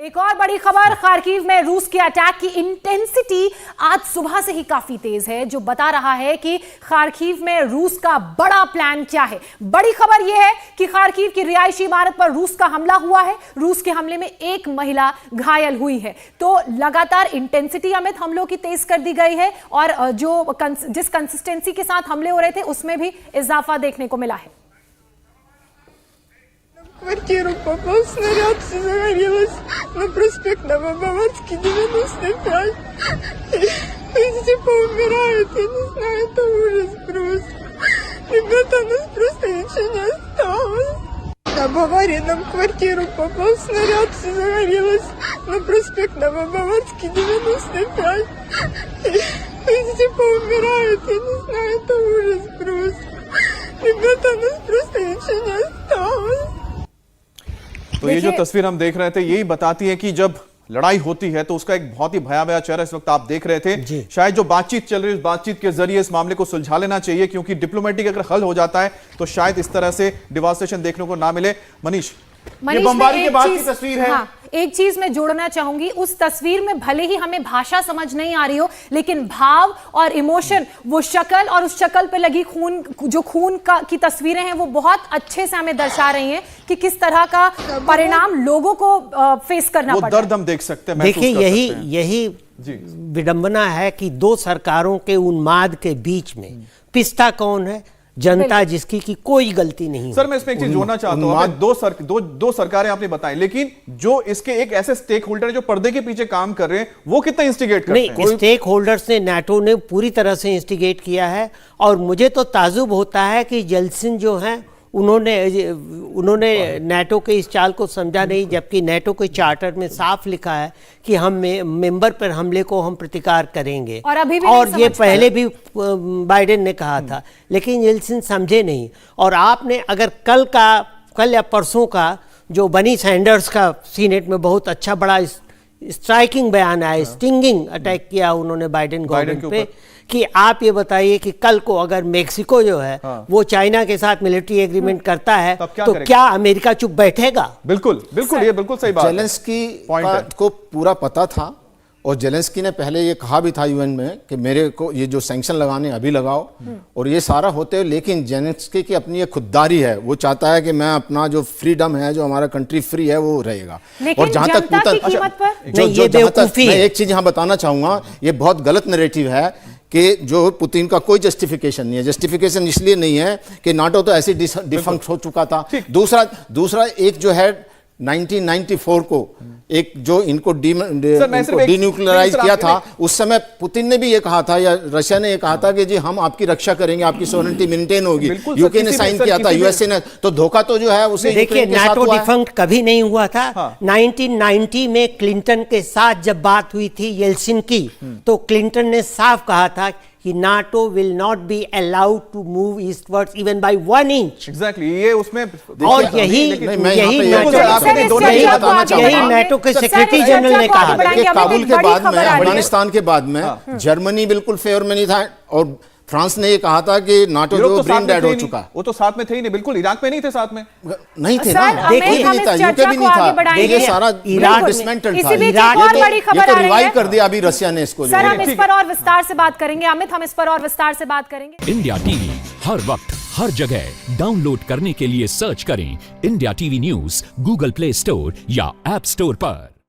एक और बड़ी खबर, खार्किव में रूस के अटैक की इंटेंसिटी आज सुबह से ही काफी तेज है, जो बता रहा है कि खार्किव में रूस का बड़ा प्लान क्या है। बड़ी खबर यह है कि खार्किव की रिहायशी इमारत पर रूस का हमला हुआ है। रूस के हमले में एक महिला घायल हुई है। तो लगातार इंटेंसिटी अमित हमलों की तेज कर दी गई है और जिस कंसिस्टेंसी के साथ हमले हो रहे थे उसमें भी इजाफा देखने को मिला है। В квартиру попал снаряд, все загорелось на проспект Новобаварский, 95. Люди поумирают, я не знаю, это ужас просто. Ребята, у нас просто ничего не осталось. В аварии нам в квартиру попал снаряд, все загорелось на проспект Новобаварский, 95. Люди поумирают, я не знаю, это ужас просто. Ребята, у нас просто ничего не осталось. तो ये जो तस्वीर हम देख रहे थे यही बताती है कि जब लड़ाई होती है तो उसका एक बहुत ही भयावह चेहरा इस वक्त आप देख रहे थे। शायद जो बातचीत चल रही है उस बातचीत के जरिए इस मामले को सुलझा लेना चाहिए, क्योंकि डिप्लोमेटिक अगर हल हो जाता है तो शायद इस तरह से डिवास्टेशन देखने को ना मिले। मनीष, ये बमबारी के बाद की तस्वीर है। हाँ, एक चीज मैं जोड़ना चाहूंगी, उस तस्वीर में भले ही हमें भाषा समझ नहीं आ रही हो, लेकिन भाव और इमोशन, वो शक्ल और उस शक्ल पे लगी खून की तस्वीरें हैं, वो बहुत अच्छे से हमें दर्शा रही हैं कि किस तरह का परिणाम लोगों को फेस करना पड़ता है। वो दर्द हम देख सकते हैं। देखिए, यही विडंबना है कि दो सरकारों के उन्माद के बीच में पिस्ता कौन है? जनता जिसकी की कोई गलती नहीं। सर, मैं इसमें एक चीज जोड़ना चाहता हूं। दो सरकारें आपने बताई, लेकिन जो इसके एक ऐसे स्टेक होल्डर है जो पर्दे के पीछे काम कर रहे हैं, वो कितना इंस्टिगेट करते हैं? नहीं, स्टेक होल्डर्स ने, नाटो ने पूरी तरह से इंस्टिगेट किया है। और मुझे तो ताजुब होता है कि येल्सिन जो हैं उन्होंने नाटो के इस चाल को समझा नहीं, जबकि नाटो के चार्टर में साफ लिखा है कि हम मेंबर पर हमले को हम प्रतिकार करेंगे। और ये पहले भी बाइडेन ने कहा था, लेकिन येल्सिन समझे नहीं। और आपने अगर कल या परसों का जो बनी सैंडर्स का सीनेट में बहुत अच्छा बड़ा स्ट्राइकिंग बयान आया, स्टिंगिंग अटैक किया उन्होंने बाइडेन गवर्नमेंट पे, कि आप ये बताइए कि कल को अगर मेक्सिको जो है वो चाइना के साथ मिलिट्री एग्रीमेंट करता है तो क्या अमेरिका चुप बैठेगा? बिल्कुल ये बिल्कुल सही बात है। जेलेंस्की को पूरा पता था और जेलेंस्की ने पहले ये कहा भी था यूएन में कि मेरे को ये जो सैंक्शन लगाने अभी लगाओ, और ये सारा होते हुए, लेकिन जेलेंस्की की अपनी ये खुददारी है। वो चाहता है कि मैं अपना जो फ्रीडम है, जो हमारा कंट्री फ्री है, वो रहेगा। और जहां तक मैं एक चीज यहां बताना चाहूंगा, ये बहुत गलत नैरेटिव है कि जो पुतिन का कोई जस्टिफिकेशन नहीं है। जस्टिफिकेशन इसलिए नहीं है कि नाटो तो ऐसे डिफंक्ट हो चुका था। दूसरा एक जो है 1994 को एक जो इनको डीन्यूक्लियराइज किया था, उस समय पुतिन ने भी ये कहा था, या रशिया ने ये कहा था कि जी हम आपकी रक्षा करेंगे, आपकी सॉवरेनिटी मेंटेन होगी। यूके ने साइन किया था, यूएसए ने। तो धोखा तो जो है उसे देखिए, नाटो डिफंक्ट कभी नहीं हुआ था। 1990 में क्लिंटन के साथ जब बात हुई थी येल्सिन की, तो क्लिंटन ने साफ कहा था कि NATO will not be allowed to move eastwards even by 1 inch. Exactly, ये उसमें और यही NATO के सेक्रेटरी जनरल ने कहा। काबुल के बाद में, अफगानिस्तान के बाद में जर्मनी बिल्कुल फेवर में नहीं था, और फ्रांस ने ये कहा था कि नाटो जो ब्रेन डेड हो चुका। वो तो साथ में थे ही नहीं, बिल्कुल इराक में नहीं थे, साथ में नहीं थे ना, देखिए भी नहीं था, यूके भी नहीं था, ये सारा इराक डिसमेंटल था। ये तो रिवाइव कर दिया अभी रशिया ने इसको। सर, हम इस पर और विस्तार से बात करेंगे। अमित, हम इस पर और विस्तार से बात करेंगे। इंडिया टीवी हर वक्त हर जगह डाउनलोड करने के लिए सर्च करें India TV news Google play store या ऐप स्टोर पर।